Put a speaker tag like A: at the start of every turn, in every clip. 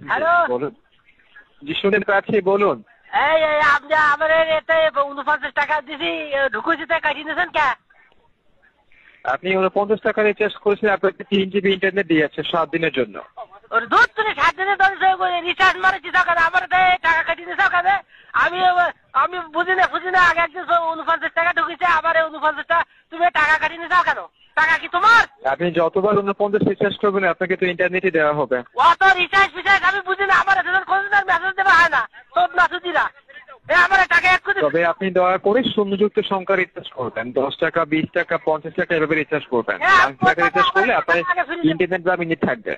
A: Hello
B: বলুন। জি শুনতে পাচ্ছি, বলুন।
A: এই আপনি আমার এতে 49 টাকা দিছি ঢুকুছি তো কাটিয়ে নিয়েছেন কে?
B: আপনি 49 টাকা রিচার্জ করেছেন, আপনাকে 3 জিবি ইন্টারনেট দিয়েছে 7 দিনের জন্য।
A: ওর দুধ তুমি 7 দিনের রিচার্জ মারেছি টাকা আমার টাকা কাটিয়ে নিয়েছে ওখানে। আমি বুঝি না আগে একদিন 49 টাকা ঢুকেছে আবার 49 টাকা তুমি টাকা কাটিয়ে নিয়েছো কেন? টাকা কি তোমার?
B: আপনি যতবার 49 রিচার্জ করবেন আপনাকে তো ইন্টারনেটই দেওয়া হবে।
A: অত রিচার্জ আমি বুঝি না, আমার এত কোনদিন মেসেজ দেওয়া হয় না সব নাসুদিরা। আমার টাকা এক কোটি।
B: তবে আপনি দয়া করে শূন্যযুক্ত সংখ্যা রিচার্জ করবেন, 10 টাকা 20 টাকা 50 টাকা এভাবে রিচার্জ করবেন। 5 টাকা রিচার্জ করলে আপনার ইন্টারনেট বা মিনিট থাকবে।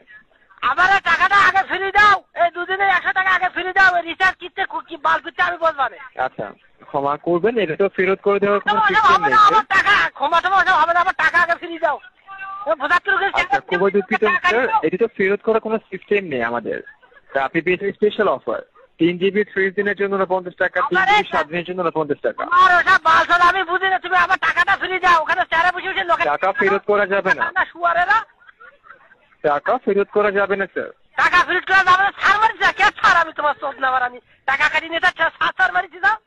A: আমার টাকাটা আগে ফ্রি দাও, এই দুদিনে 100 টাকা আগে ফ্রি দাও, রিচার্জ কিনতে কি বাল করতে আমি বলবো না।
B: আচ্ছা ক্ষমা করবেন, এটা তো ফেরত করে দেওয়ার কোনো সিস্টেম নেই।
A: আমার টাকা ক্ষমা হবে না, আমার টাকা আগে ফ্রি দাও।
B: আচ্ছা খুবই দুঃখিত স্যার, এটি তো ফেরত করার কোনো সিস্টেম নেই আমাদের। তা আপনি পেয়েছেন স্পেশাল অফার 3 জিবি 30 দিনের জন্য 49 টাকা, 3 জিবি 7 দিনের জন্য 49 টাকা।
A: আর ওসব বালছাল আমি বুঝি না, তুমি আমার টাকাটা ফ্রি দাও। ওখানে চেয়ারে বসে বসে লোকে
B: টাকা ফেরত করা যাবে না।
A: শুয়ারেরা
B: টাকা ফেরত করা যাবে না স্যার।
A: টাকা ফেরত করা যাবে না? ছাড় মারিস কে ছাড়? আমি তোমার চোখ নেবার আমি টাকা কাটিয়ে নিতে ছাড় মারিছি দাও।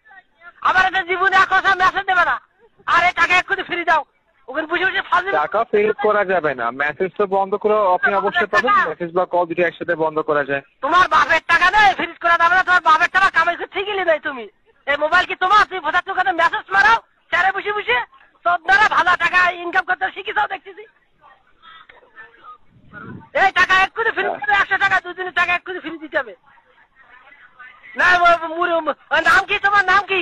A: আমার একটা জীবনে এক কথা মেসেজ দেবে না, আর এই টাকা এক কোটি ফ্রি দাও। ওখানে বসে বসে ফালতু
B: টাকা ফেরত করা যাবে না, মেসেজ তো বন্ধ করে আপনি অবশ্যই পাবেন। মেসেজ বা কল দুটো একসাথে বন্ধ করা যায়।
A: তোমার বাপের টাকা নেই ফ্রিজ করা যাবে না, তোমার বাপের টাকা কামাই করে ঠিকই নেবে। তুমি এই মোবাইল কি তোমার? তুমি ভোটার দোকানে মেসেজ মারাও চেয়ারে বসে বসে, তোমরা ভালো টাকা ইনকাম করতে শিখেছাও দেখতেছি। এই টাকা এক কোটি ফ্রি দিতে 100 টাকা 2 দিনের টাকা এক কোটি ফ্রি দিতে হবে না। নাম কি তোমার? নাম কি?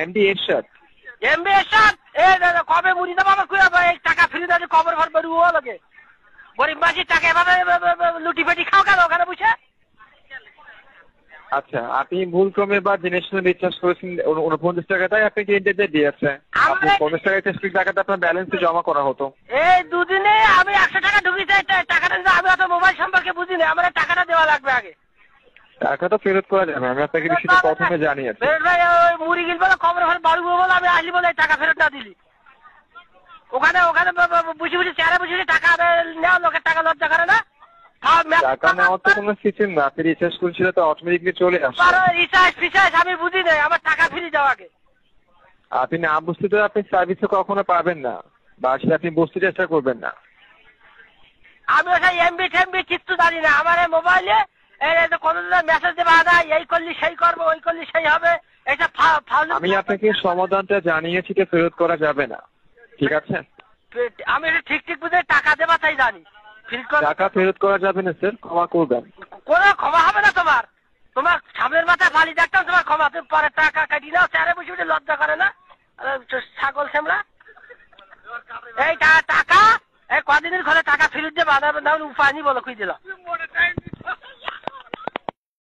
B: এমডি এরশাদ।
A: এমবি এরশাদ। এই কবে মুড়ি দেবো আমার কুয়া এই টাকা ফ্রি দেওয়া কবর ভর বেরুও লাগে। গরিব মাসির টাকা এভাবে লুটি পেটি খাও কেন ওখানে বসে?
B: আচ্ছা আপনি ভুলক্রমে বা জেনে শুনে রিচার্জ করেছেন 49 টাকা, তাই আপনাকে ইন্টারনেট দিয়েছে। আপনি 50 টাকা রিচার্জ টাকাটা আপনার ব্যালেন্সে জমা করা হতো।
A: এই দুদিনে আমি 100 টাকা ঢুকিয়েছি, টাকাটা আমি অত মোবাইল সম্পর্কে বুঝি না, আমার টাকাটা দেওয়া লাগবে আগে।
B: টাকা তো ফেরত করা যাবে, আমি আপনাকে বিষয়টা প্রথমে জানিয়েছি।
A: ভাই ওই মুড়ি গিল বলে কবর ঘর বাড়বো বলে আমি আসলি বলে টাকা ফেরত না দিলি। ওখানে বসে বসে চেয়ারে বসে বসে টাকা নেওয়া, লোকের টাকা লজ্জা করে না?
B: টাকা নেওয়ার তো কোনো সিস্টেম না, আপনি রিচার্জ করছিলেন তো অটোমেটিকলি চলে আসছে।
A: রিচার্জ আমি বুঝি না, আমার টাকা ফ্রি যাওয়া আগে।
B: আপনি না বুঝতে তো আপনি সার্ভিসও কখনো পাবেন না, বা সেটা আপনি বুঝতে চেষ্টা করবেন না।
A: আমি ওটা এমবি টেমবি কিচ্ছু জানি না। আমার এই মোবাইলে কতদিন মেসেজ দেওয়া না, এই করলি সেই করবো, ওই করলি সেই হবে। এটা
B: আমি আপনাকে সমাধানটা জানিয়েছি যে ফেরত করা যাবে না, ঠিক আছে?
A: আমি এটা ঠিক বুঝে টাকা দেবা তাই জানি।
B: টাকা ফেরত করা যাবে না স্যার, ক্ষমা করবেন।
A: কোনো ক্ষমা হবে না তোমার। তোমার সামনের মাথায় বালি দেখতাম, তোমার ক্ষমা। তুমি পরে টাকা কাটি নাও, চেয়ারে বসে বসে লজ্জা করে না ছাগল সেমরা। এই টাকা এই কদিনের ঘরে টাকা ফেরত দেবা, উপায় নি বলো খুঁজে দিল।